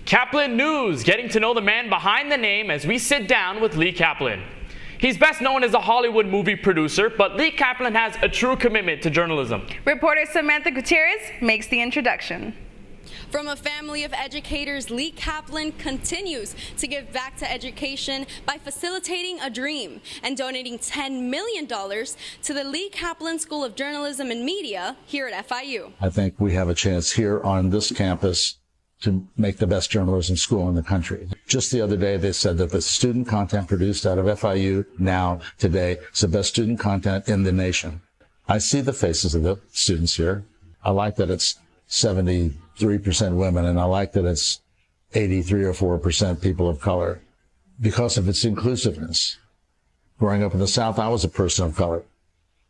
Caplin News, getting to know the man behind the name as we sit down with Lee Caplin. He's best known as a Hollywood movie producer, but Lee Caplin has a true commitment to journalism. Reporter Samantha Gutierrez makes the introduction. From a family of educators, Lee Caplin continues to give back to education by facilitating a dream and donating $10 million to the Lee Caplin School of Journalism and Media here at FIU. I think we have a chance here on this campus to make the best journalism school in the country. Just the other day, they said that the student content produced out of FIU now, today, is the best student content in the nation. I see the faces of the students here. I like that it's 73% women, and I like that it's 83 or 4% people of color because of its inclusiveness. Growing up in the South, I was a person of color.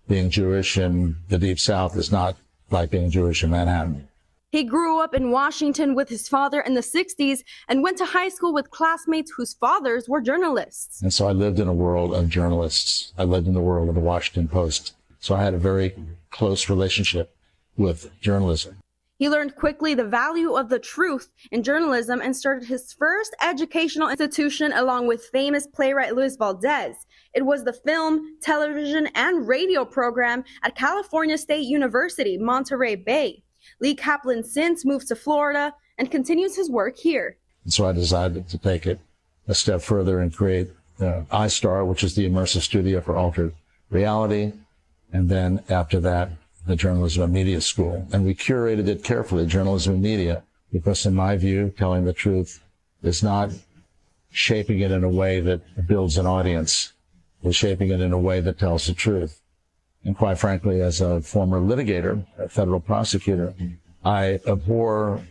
Being Jewish in the Deep South is not like being Jewish in Manhattan. He grew up in Washington with his father in the 60s and went to high school with classmates whose fathers were journalists. And so I lived in a world of journalists. I lived in the world of the Washington Post. So I had a very close relationship with journalism. He learned quickly the value of the truth in journalism and started his first educational institution along with famous playwright Luis Valdez. It was the film, television, and radio program at California State University, Monterey Bay. Lee Caplin since moved to Florida and continues his work here. And so I decided to take it a step further and create iStar, which is the immersive studio for altered reality. And then after that, the Journalism and Media School. And we curated it carefully, Journalism and Media, because in my view, telling the truth is not shaping it in a way that builds an audience. It's shaping it in a way that tells the truth. And quite frankly, as a former litigator, a federal prosecutor, I abhor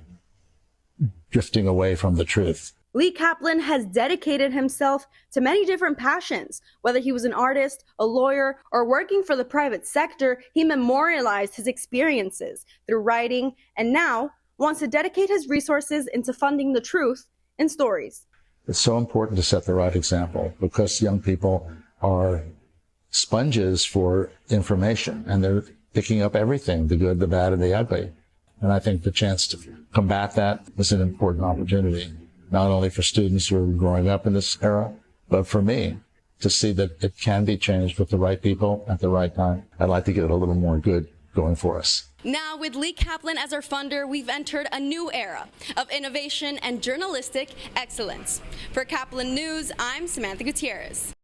drifting away from the truth. Lee Caplin has dedicated himself to many different passions. Whether he was an artist, a lawyer, or working for the private sector, he memorialized his experiences through writing and now wants to dedicate his resources into funding the truth in stories. It's so important to set the right example because young people are sponges for information and they're picking up everything, the good, the bad, and the ugly. And I think the chance to combat that is an important opportunity, not only for students who are growing up in this era, but for me to see that it can be changed with the right people at the right time. I'd like to get a little more good going for us. Now, with Lee Caplin as our funder, we've entered a new era of innovation and journalistic excellence. For Caplin News, I'm Samantha Gutierrez.